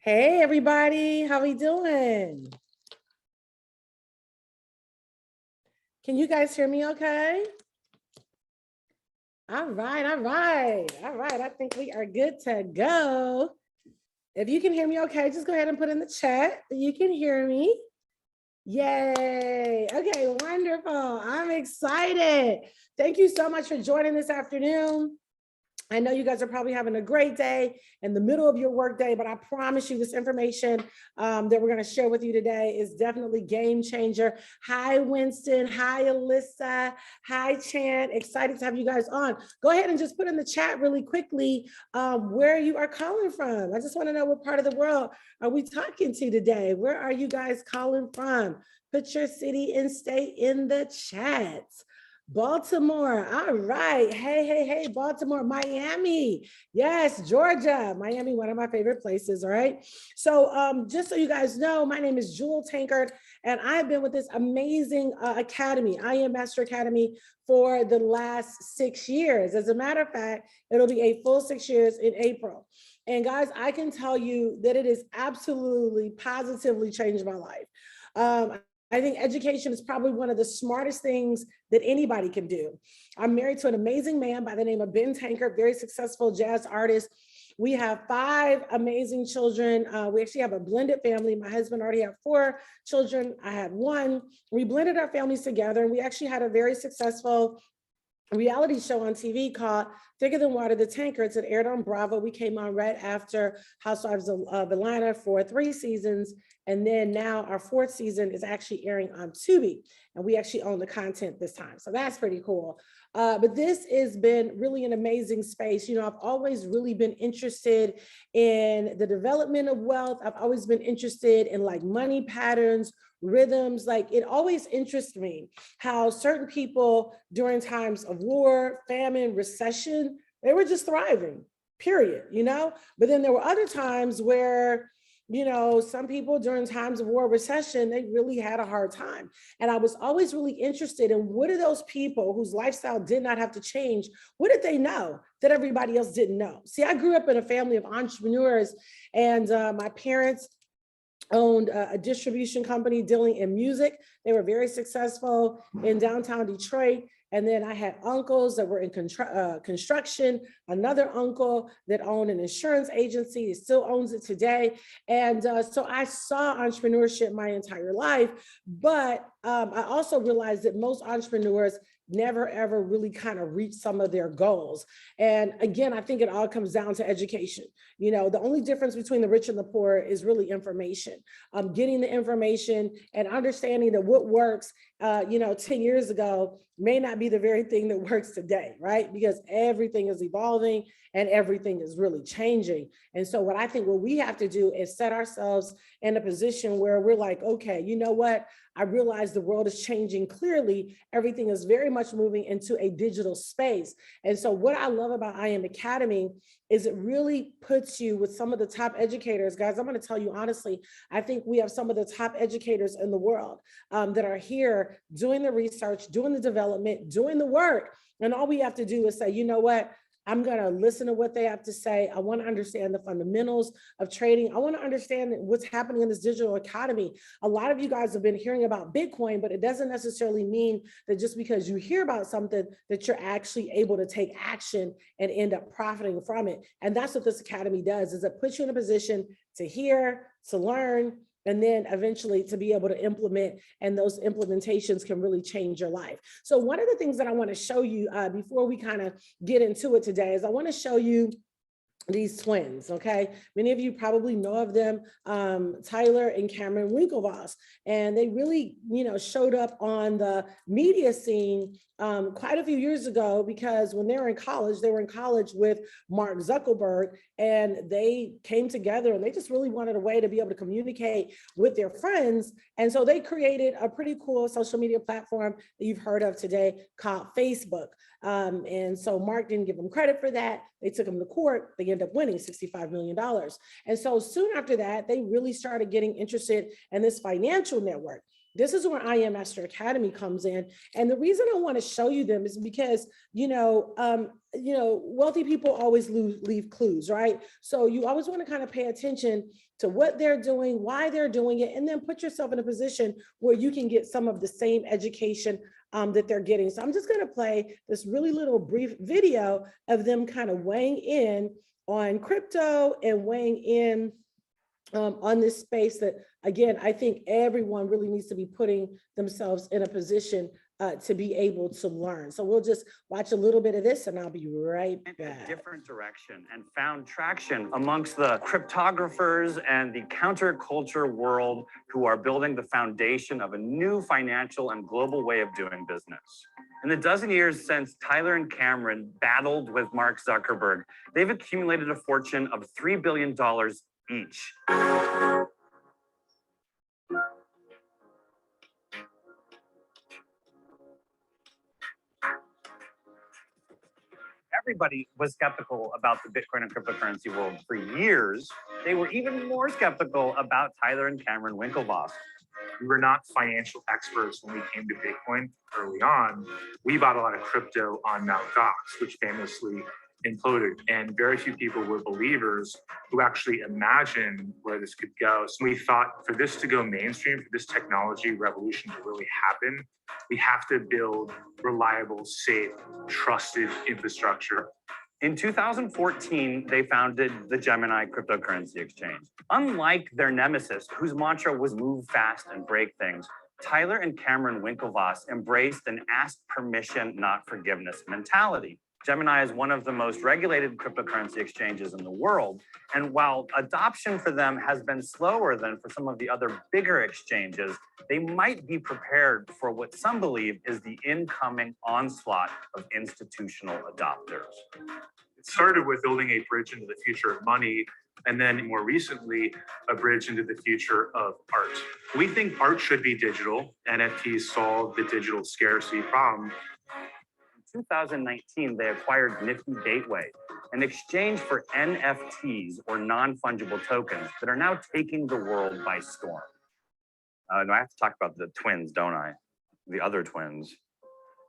Hey everybody, how we doing? Can you guys hear me okay? All right, all right, all right. I think we are good to go. If you can hear me okay, just go ahead and put in the chat that you can hear me. Yay. Okay, wonderful. I'm excited. Thank you so much for joining this afternoon. I know you guys are probably having a great day in the middle of your work day, but I promise you this information that we're going to share with you today is definitely game changer. Hi, Winston. Hi, Alyssa. Hi, Chan. Excited to have you guys on. Go ahead and just put in the chat really quickly where you are calling from. I just want to know what part of the world are we talking to today? Where are you guys calling from? Put your city and state in the chat. Baltimore. All right. Hey, hey, hey, Baltimore, Miami. Yes, Georgia. Miami, one of my favorite places. All right. So just so you guys know, my name is Jewel Tankard, and I've been with this amazing academy, I Am Master Academy, for the last 6 years. As a matter of fact, it'll be a full 6 years in April. And guys, I can tell you that it has absolutely, positively changed my life. I think education is probably one of the smartest things that anybody can do. I'm married to an amazing man by the name of Ben Tankard, very successful jazz artist. We have 5 amazing children. We actually have a blended family. My husband already had 4 children. I had 1. We blended our families together, and we actually had a very successful reality show on TV called Thicker Than Water, The Tankards. It aired on Bravo. We came on right after Housewives of Atlanta for 3 seasons. And then now our 4th season is actually airing on Tubi. And we actually own the content this time. So that's pretty cool. But this has been really an amazing space. You know, I've always really been interested in the development of wealth. I've always been interested in like money patterns, rhythms. Like it always interests me how certain people during times of war, famine, recession, they were just thriving, period, you know? But then there were other times where, you know, some people during times of war, recession, they really had a hard time. And I was always really interested in what are those people whose lifestyle did not have to change? What did they know that everybody else didn't know? See, I grew up in a family of entrepreneurs, and my parents owned a distribution company dealing in music. They were very successful in downtown Detroit. And then I had uncles that were in construction, another uncle that owned an insurance agency, he still owns it today. And so I saw entrepreneurship my entire life, but I also realized that most entrepreneurs never ever really kind of reach some of their goals. And again, I think it all comes down to education. You know, the only difference between the rich and the poor is really information. Getting the information and understanding that what works, 10 years ago may not be the very thing that works today, right? Because everything is evolving and everything is really changing. And so what I think what we have to do is set ourselves in a position where we're like, okay, you know what? I realize the world is changing clearly. Everything is very much moving into a digital space. And so what I love about I Am Academy is it really puts you with some of the top educators. Guys, I'm going to tell you honestly, I think we have some of the top educators in the world that are here doing the research, doing the development, doing the work. And all we have to do is say, you know what? I'm going to listen to what they have to say. I want to understand the fundamentals of trading. I want to understand what's happening in this digital economy. A lot of you guys have been hearing about Bitcoin, but it doesn't necessarily mean that just because you hear about something that you're actually able to take action and end up profiting from it. And that's what this academy does, is it puts you in a position to hear, to learn, and then eventually to be able to implement, and those implementations can really change your life. So one of the things that I want to show you before we kind of get into it today is I want to show you these twins, okay? Many of you probably know of them, Tyler and Cameron Winklevoss, and they really, showed up on the media scene quite a few years ago, because when they were in college with Mark Zuckerberg, and they came together and they just really wanted a way to be able to communicate with their friends. And so they created a pretty cool social media platform that you've heard of today called Facebook. And so Mark didn't give them credit for that. They took him to court. They ended up winning $65 million. And so soon after that, they really started getting interested in this financial network. This is where I Am Master Academy comes in. And the reason I want to show you them is because, wealthy people always leave clues, right? So you always want to kind of pay attention to what they're doing, why they're doing it, and then put yourself in a position where you can get some of the same education that they're getting. So I'm just going to play this really little brief video of them kind of weighing in on crypto and weighing in on this space that, again, I think everyone really needs to be putting themselves in a position to be able to learn. So we'll just watch a little bit of this and I'll be right back. A different direction and found traction amongst the cryptographers and the counterculture world who are building the foundation of a new financial and global way of doing business. In the dozen years since Tyler and Cameron battled with Mark Zuckerberg, they've accumulated a fortune of $3 billion each. Everybody was skeptical about the Bitcoin and cryptocurrency world for years. They were even more skeptical about Tyler and Cameron Winklevoss. We were not financial experts when we came to Bitcoin early on. We bought a lot of crypto on Mt. Gox, which famously imploded, and very few people were believers who actually imagined where this could go. So we thought for this to go mainstream, for this technology revolution to really happen, we have to build reliable, safe, trusted infrastructure. In 2014, they founded the Gemini cryptocurrency exchange. Unlike their nemesis, whose mantra was move fast and break things, Tyler and Cameron Winklevoss embraced an ask permission, not forgiveness mentality. Gemini is one of the most regulated cryptocurrency exchanges in the world. And while adoption for them has been slower than for some of the other bigger exchanges, they might be prepared for what some believe is the incoming onslaught of institutional adopters. It started with building a bridge into the future of money, and then more recently, a bridge into the future of art. We think art should be digital. NFTs solve the digital scarcity problem. In 2019, they acquired Nifty Gateway, an exchange for NFTs or non-fungible tokens that are now taking the world by storm. No, I have to talk about the twins, don't I? The other twins.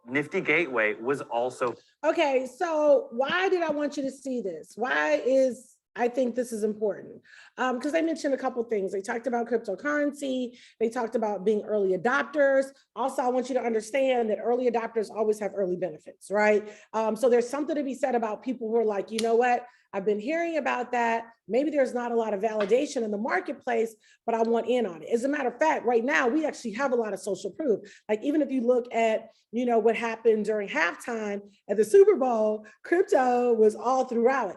Nifty Gateway was also... Okay, so why did I want you to see this? I think this is important because they mentioned a couple things. They talked about cryptocurrency. They talked about being early adopters. Also, I want you to understand that early adopters always have early benefits, right? So there's something to be said about people who are like, you know what? I've been hearing about that. Maybe there's not a lot of validation in the marketplace, but I want in on it. As a matter of fact, right now, we actually have a lot of social proof. Like even if you look at, what happened during halftime at the Super Bowl, crypto was all throughout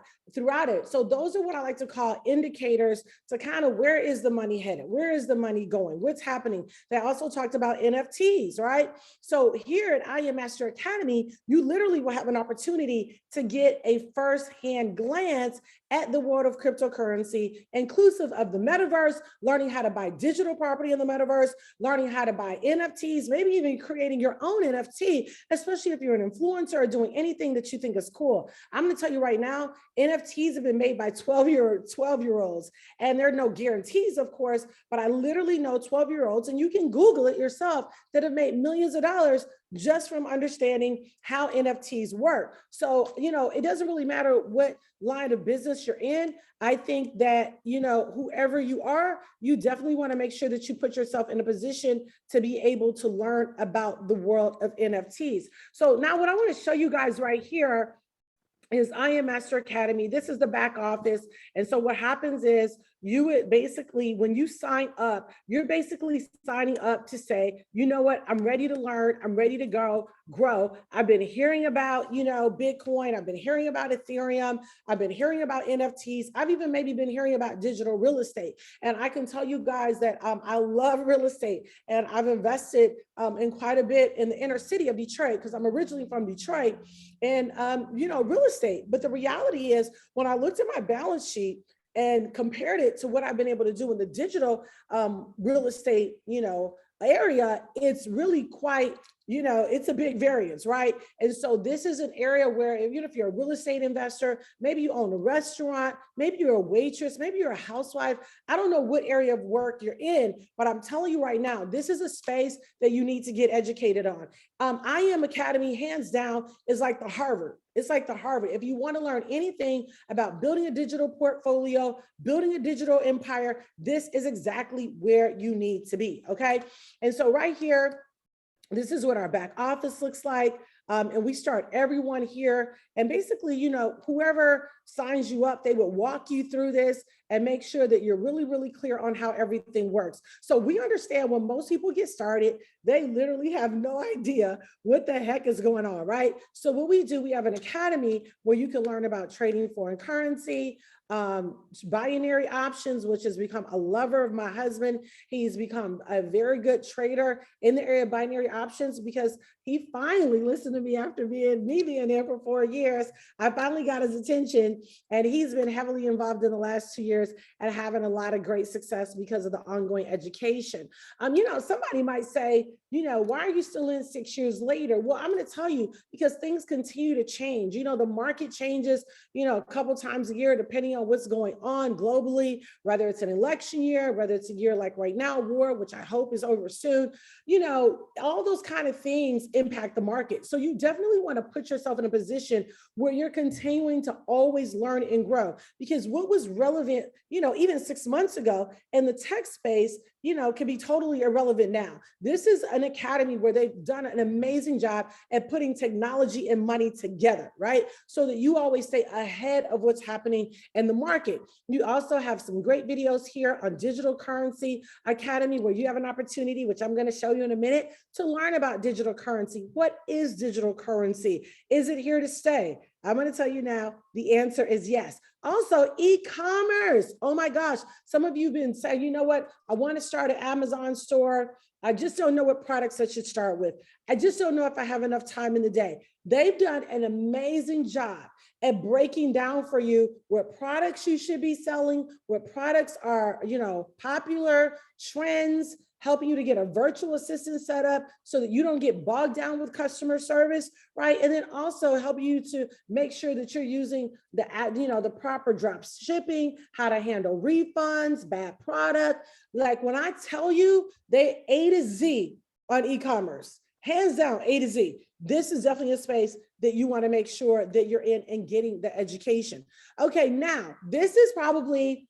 it. So those are what I like to call indicators to kind of where is the money headed? Where is the money going? What's happening? They also talked about NFTs, right? So here at I Am Master Academy, you literally will have an opportunity to get a firsthand glance at the world of cryptocurrency, inclusive of the metaverse, learning how to buy digital property in the metaverse, learning how to buy NFTs, maybe even creating your own NFT, especially if you're an influencer or doing anything that you think is cool. I'm going to tell you right now, NFTs have been made by 12-year-olds, and there are no guarantees, of course, but I literally know 12-year-olds, and you can Google it yourself, that have made millions of dollars just from understanding how NFTs work. So, it doesn't really matter what line of business you're in. I think that, whoever you are, you definitely want to make sure that you put yourself in a position to be able to learn about the world of NFTs. So now what I want to show you guys right here is I Am Master Academy. This is the back office. And so what happens is you would basically, when you sign up, you're basically signing up to say, you know what, I'm ready to learn, I'm ready to grow. I've been hearing about, Bitcoin, I've been hearing about Ethereum, I've been hearing about NFTs, I've even maybe been hearing about digital real estate. And I can tell you guys that I love real estate, and I've invested in quite a bit in the inner city of Detroit, because I'm originally from Detroit, and real estate. But the reality is, when I looked at my balance sheet and compared it to what I've been able to do in the digital real estate, area, it's really quite you know, it's a big variance, right? And so this is an area where if you're a real estate investor, maybe you own a restaurant, maybe you're a waitress, maybe you're a housewife. I don't know what area of work you're in, but I'm telling you right now, this is a space that you need to get educated on. IM Academy, hands down, is like the Harvard. It's like the Harvard. If you want to learn anything about building a digital portfolio, building a digital empire, this is exactly where you need to be, okay? And so right here, this is what our back office looks like. And we start everyone here. And basically, you know, whoever signs you up, they will walk you through this and make sure that you're really, really clear on how everything works. So we understand when most people get started, they literally have no idea what the heck is going on, right? So what we do, we have an academy where you can learn about trading foreign currency, binary options, which has become a lover of my husband. He's become a very good trader in the area of binary options because he finally listened to me after me being there for 4 years. I finally got his attention, and he's been heavily involved in the last 2 years and having a lot of great success because of the ongoing education. You know, somebody might say, you know, why are you still in 6 years later? Well, I'm going to tell you, because things continue to change. You know, the market changes, you know, a couple times a year, depending on what's going on globally, whether it's an election year, whether it's a year like right now, war, which I hope is over soon. You know, all those kind of things impact the market. So you definitely want to put yourself in a position where you're continuing to always learn and grow, because what was relevant, you know, even 6 months ago in the tech space, you know, can be totally irrelevant now. This is an academy where they've done an amazing job at putting technology and money together, right? So that you always stay ahead of what's happening in the market. You also have some great videos here on Digital Currency Academy, where you have an opportunity, which I'm going to show you in a minute, to learn about digital currency. What is digital currency? Is it here to stay? I'm going to tell you now, the answer is yes. Also, e-commerce. Oh my gosh. Some of you have been saying, you know what? I want to start an Amazon store. I just don't know what products I should start with. I just don't know if I have enough time in the day. They've done an amazing job at breaking down for you what products you should be selling, what products are, you know, popular, trends, helping you to get a virtual assistant set up so that you don't get bogged down with customer service, right? And then also help you to make sure that you're using the, you know, the proper drop shipping, how to handle refunds, bad product. Like when I tell you, they A to Z on e-commerce, hands down, A to Z. This is definitely a space that you want to make sure that you're in and getting the education. Okay, now this is probably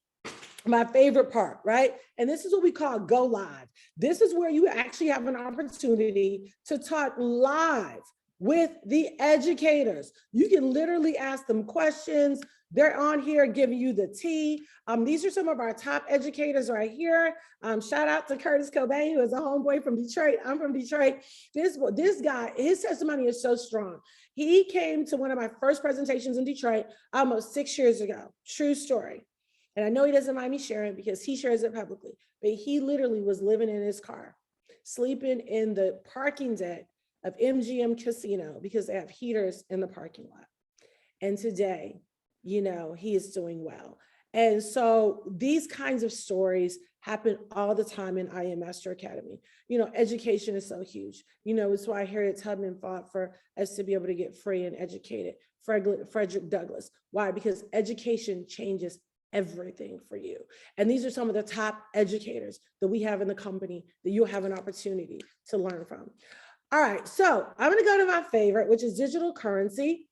my favorite part, right? And this is what we call go live. This is where you actually have an opportunity to talk live with the educators. You can literally ask them questions. They're on here giving you the tea. These are some of our top educators right here. Shout out to Curtis Cobain, who is a homeboy from Detroit. I'm from Detroit. This guy, his testimony is so strong. He came to one of my first presentations in Detroit almost 6 years ago. True story. And I know he doesn't mind me sharing because he shares it publicly, but he literally was living in his car, sleeping in the parking deck of MGM Casino because they have heaters in the parking lot. And today, you know, he is doing well. And so these kinds of stories happen all the time in IM Master Academy. You know, education is so huge. You know, it's why Harriet Tubman fought for us to be able to get free and educated. Frederick Douglass. Why? Because education changes everything for you. And these are some of the top educators that we have in the company that you'll have an opportunity to learn from. All right, so I'm going to go to my favorite, which is digital currency,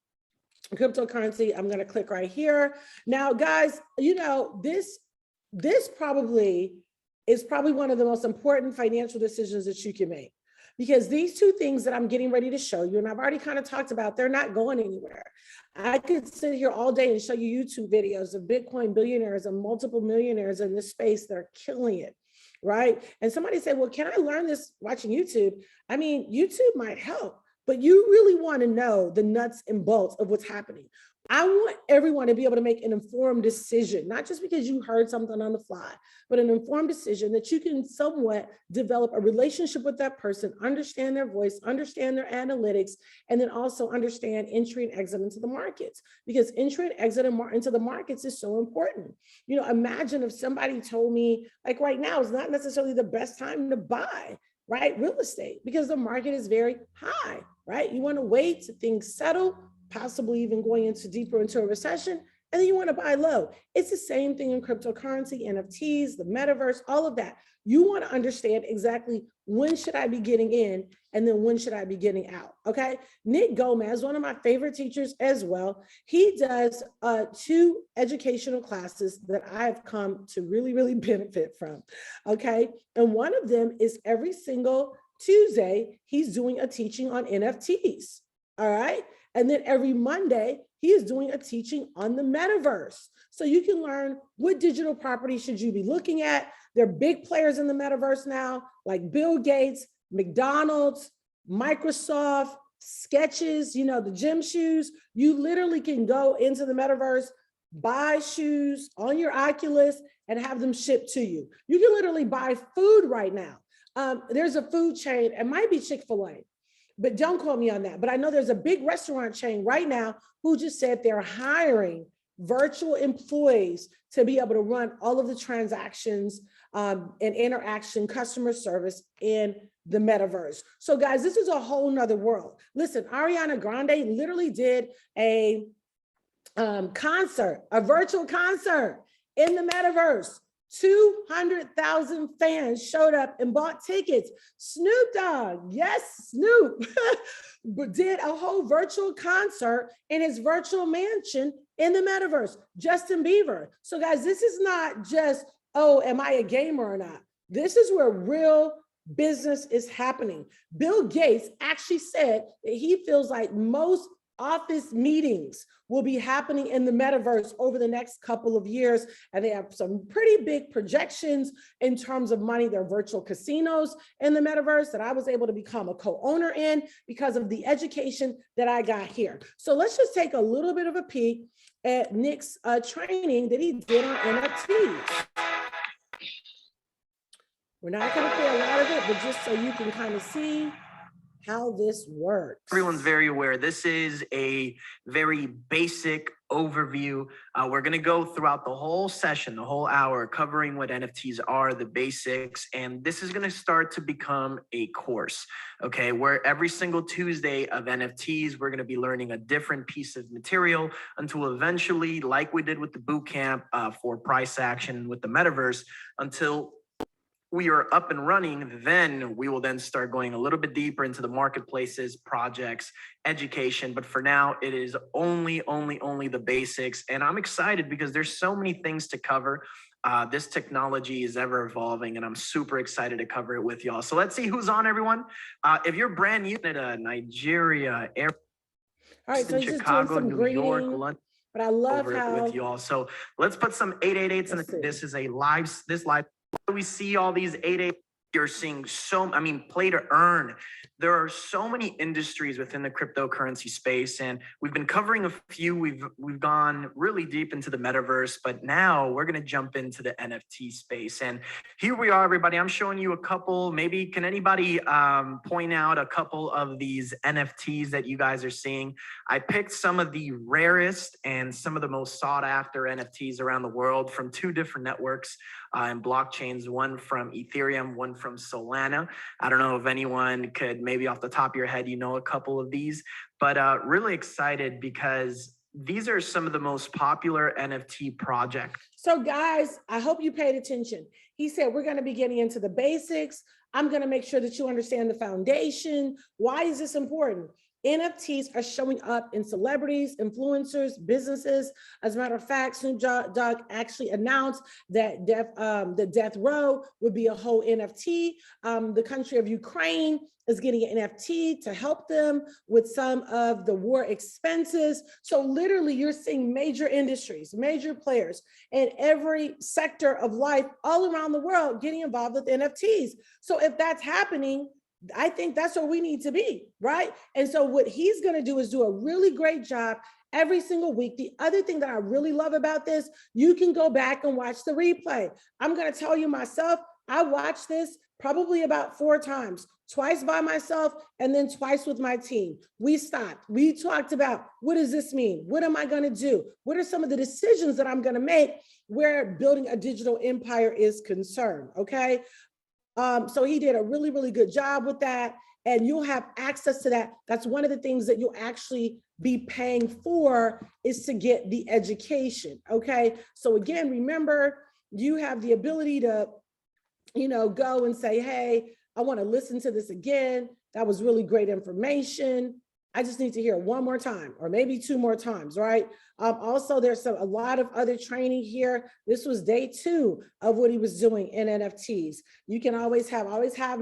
cryptocurrency. I'm going to click right here. Now, guys, you know, this probably is one of the most important financial decisions that you can make. Because these two things that I'm getting ready to show you, and I've already kind of talked about, they're not going anywhere. I could sit here all day and show you YouTube videos of Bitcoin billionaires and multiple millionaires in this space that are killing it, right? And somebody said, well, can I learn this watching YouTube? I mean, YouTube might help, but you really want to know the nuts and bolts of what's happening. I want everyone to be able to make an informed decision, not just because you heard something on the fly, but an informed decision that you can somewhat develop a relationship with that person, understand their voice, understand their analytics, and then also understand entry and exit into the markets, because entry and exit into the markets is so important. You know, imagine if somebody told me, like right now is not necessarily the best time to buy. right? Real estate, because the market is very high, right? You want to wait till things settle, possibly even going into deeper into a recession, and then you want to buy low. It's the same thing in cryptocurrency, NFTs, the metaverse, all of that. You want to understand exactly when should I be getting in and then when should I be getting out, okay? Nick Gomez, one of my favorite teachers as well, he does 2 educational classes that I've come to really, really benefit from, okay? And one of them is every single Tuesday, he's doing a teaching on NFTs, all right? And then every Monday, he is doing a teaching on the metaverse. So you can learn what digital property should you be looking at. There are big players in the metaverse now, like Bill Gates, McDonald's, Microsoft, Skechers, you know, the gym shoes. You literally can go into the metaverse, buy shoes on your Oculus and have them shipped to you. You can literally buy food right now. There's a food chain, it might be Chick-fil-A, but don't quote me on that. But I know there's a big restaurant chain right now who just said they're hiring virtual employees to be able to run all of the transactions and interaction, customer service in the metaverse. So guys, this is a whole nother world. Listen, Ariana Grande literally did a concert, a virtual concert in the metaverse. 200,000 fans showed up and bought tickets. Snoop Dogg, yes, Snoop, did a whole virtual concert in his virtual mansion in the metaverse. Justin Bieber. So guys, this is not just, oh, am I a gamer or not? This is where real business is happening. Bill Gates actually said that he feels like most office meetings will be happening in the metaverse over the next couple of years. And they have some pretty big projections in terms of money. There are virtual casinos in the metaverse that I was able to become a co-owner in because of the education that I got here. So let's just take a little bit of a peek at Nick's training that he did on NFTs. We're not going to play a lot of it, but just so you can kind of see how this works. Everyone's very aware. This is a very basic overview. We're going to go throughout the whole session, the whole hour, covering what NFTs are, the basics, and this is going to start to become a course, okay, where every single Tuesday of NFTs, we're going to be learning a different piece of material until eventually, like we did with the boot camp for price action with the metaverse, until we are up and running, then we will then start going a little bit deeper into the marketplaces, projects, education. But for now, it is only the basics. And I'm excited because there's so many things to cover. This technology is ever evolving, and I'm super excited to cover it with y'all. So let's see who's on, everyone. If you're brand new, Canada, Nigeria, All right, so Chicago, some New greeting, York, London. but I love over how with y'all. So let's put some 888s in. This is a live. We see all these 888. You're seeing play to earn. There are so many industries within the cryptocurrency space, and we've been covering a few. We've gone really deep into the metaverse, but now we're going to jump into the NFT space. And here we are, everybody. I'm showing you a couple. Maybe can anybody point out a couple of these NFTs that you guys are seeing? I picked some of the rarest and some of the most sought after NFTs around the world from 2 different networks and blockchains, one from Ethereum, one from Solana. I don't know if anyone could, maybe off the top of your head, you know a couple of these, but really excited because these are some of the most popular NFT projects. So guys, I hope you paid attention. He said, we're going to be getting into the basics. I'm going to make sure that you understand the foundation. Why is this important? NFTs are showing up in celebrities, influencers, businesses. As a matter of fact, Snoop Dogg actually announced that the Death Row would be a whole NFT. The country of Ukraine is getting an NFT to help them with some of the war expenses. So literally you're seeing major industries, major players in every sector of life all around the world getting involved with NFTs. So if that's happening, I think that's where we need to be, right? And so what he's going to do is do a really great job every single week. The other thing that I really love about this, you can go back and watch the replay. I'm going to tell you myself, I watched this probably about 4 times, twice by myself and then twice with my team. We stopped. We talked about, what does this mean? What am I going to do? What are some of the decisions that I'm going to make where building a digital empire is concerned? Okay. So he did a really, really good job with that. And you'll have access to that. That's one of the things that you'll actually be paying for, is to get the education. Okay. So again, remember, you have the ability to, go and say, hey, I want to listen to this again. That was really great information. I just need to hear it one more time, or maybe two more times, right? Also, there's a lot of other training here. This was day 2 of what he was doing in NFTs. You can always have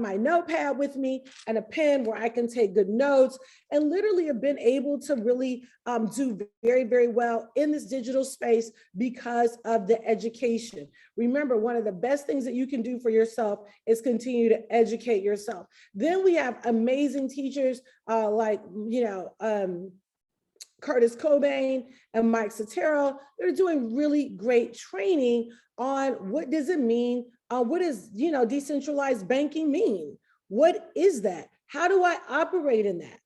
my notepad with me and a pen where I can take good notes, and literally have been able to really do very, very well in this digital space because of the education. Remember, one of the best things that you can do for yourself is continue to educate yourself. Then we have amazing teachers like, Curtis Cobain and Mike Sotero. They're doing really great training on what does it mean? What does, decentralized banking mean? What is that? How do I operate in that?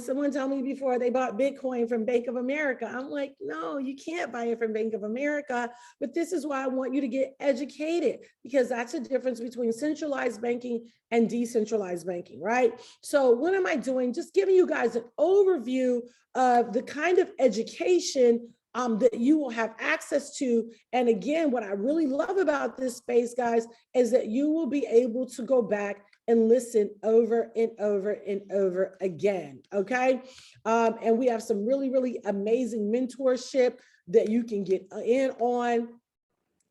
Someone told me before they bought Bitcoin from Bank of America. I'm like, no, you can't buy it from Bank of America. But this is why I want you to get educated, because that's the difference between centralized banking and decentralized banking, right? So what am I doing? Just giving you guys an overview of the kind of education that you will have access to. And again, what I really love about this space, guys, is that you will be able to go back and listen over and over and over again, okay? And we have some really, really amazing mentorship that you can get in on,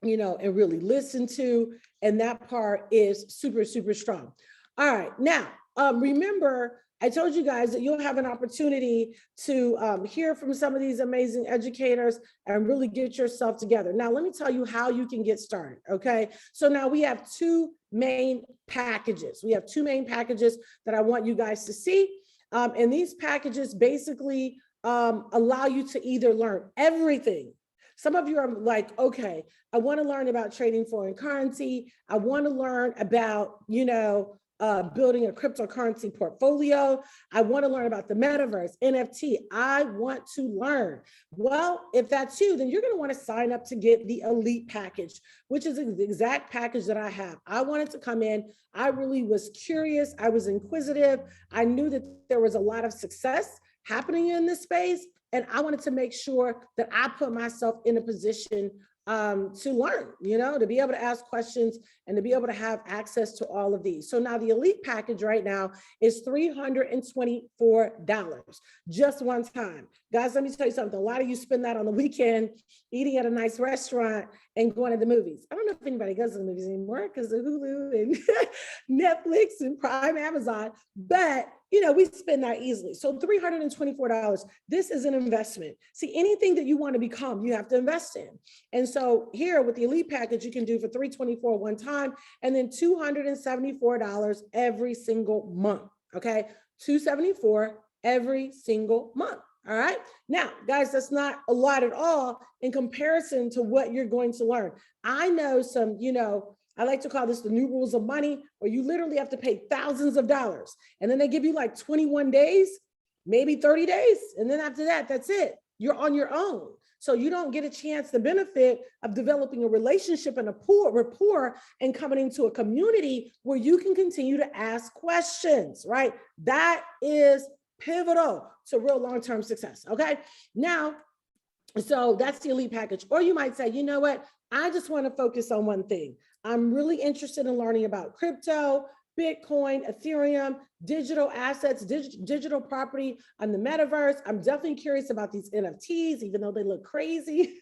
and really listen to. And that part is super, super strong. All right, now, remember, I told you guys that you'll have an opportunity to hear from some of these amazing educators and really get yourself together. Now, let me tell you how you can get started, okay? So now we have 2 main packages. We have 2 main packages that I want you guys to see. And these packages basically allow you to either learn everything. Some of you are like, okay, I want to learn about trading foreign currency. I want to learn about, building a cryptocurrency portfolio. I want to learn about the metaverse, NFT. I want to learn. Well, if that's you, then you're going to want to sign up to get the elite package, which is the exact package that I have. I wanted to come in. I really was curious. I was inquisitive. I knew that there was a lot of success happening in this space, and I wanted to make sure that I put myself in a position to learn, to be able to ask questions and to be able to have access to all of these. So now the elite package right now is $324, just one time. Guys, let me tell you something. A lot of you spend that on the weekend eating at a nice restaurant and going to the movies. I don't know if anybody goes to the movies anymore because of Hulu and Netflix and Prime, Amazon, but we spend that easily. So $324, this is an investment. See, anything that you want to become, you have to invest in. And so here with the elite package, you can do for $324 one time, and then $274 every single month, okay? $274 every single month, all right? Now, guys, that's not a lot at all in comparison to what you're going to learn. I know some, I like to call this the new rules of money, where you literally have to pay thousands of dollars. And then they give you like 21 days, maybe 30 days. And then after that, that's it. You're on your own. So you don't get a chance, the benefit of developing a relationship and a rapport and coming into a community where you can continue to ask questions, right? That is pivotal to real long-term success, okay? Now, so that's the elite package. Or you might say, you know what? I just want to focus on one thing. I'm really interested in learning about crypto, Bitcoin, Ethereum, digital assets, digital property on the metaverse. I'm definitely curious about these NFTs, even though they look crazy.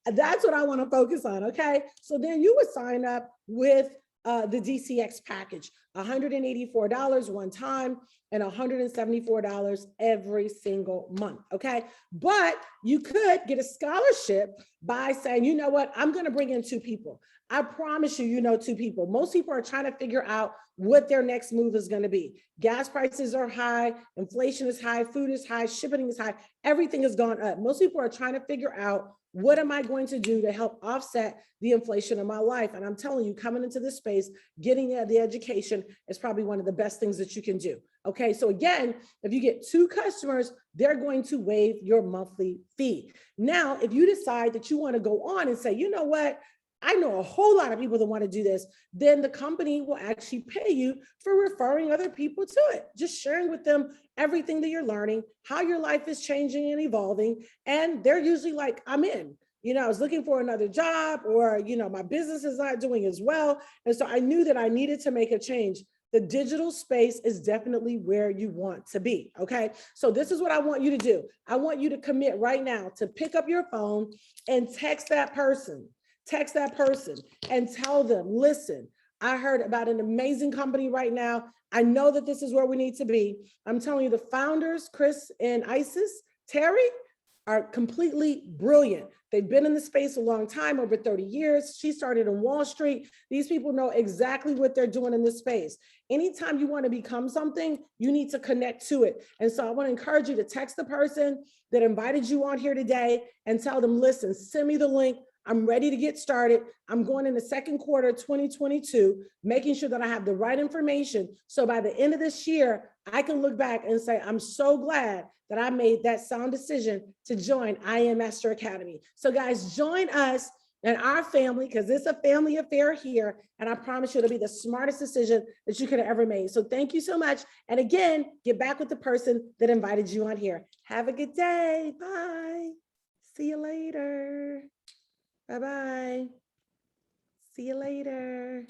That's what I want to focus on, okay? So then you would sign up with the DCX package, $184 one time and $174 every single month, okay? But you could get a scholarship by saying, you know what, I'm gonna bring in 2 people. I promise you, 2 people. Most people are trying to figure out what their next move is gonna be. Gas prices are high, inflation is high, food is high, shipping is high, everything has gone up. Most people are trying to figure out, what am I going to do to help offset the inflation of my life? And I'm telling you, coming into this space, getting the education is probably one of the best things that you can do. Okay, so again, if you get 2 customers, they're going to waive your monthly fee. Now, if you decide that you want to go on and say, you know what, I know a whole lot of people that want to do this, then the company will actually pay you for referring other people to it. Just sharing with them everything that you're learning, how your life is changing and evolving. And they're usually like, I'm in. I was looking for another job, or, my business is not doing as well. And so I knew that I needed to make a change. The digital space is definitely where you want to be. Okay. So this is what I want you to do. I want you to commit right now to pick up your phone and text that person and tell them, listen, I heard about an amazing company right now. I know that this is where we need to be. I'm telling you, the founders, Chris and Terry, are completely brilliant. They've been in the space a long time, over 30 years. She started in Wall Street. These people know exactly what they're doing in this space. Anytime you want to become something, you need to connect to it. And so I want to encourage you to text the person that invited you on here today and tell them, listen, send me the link. I'm ready to get started. I'm going in the second quarter 2022, making sure that I have the right information. So by the end of this year, I can look back and say, I'm so glad that I made that sound decision to join I Am Master Academy. So guys, join us and our family, because it's a family affair here. And I promise you it'll be the smartest decision that you could have ever made. So thank you so much. And again, get back with the person that invited you on here. Have a good day. Bye. See you later. Bye-bye. See you later.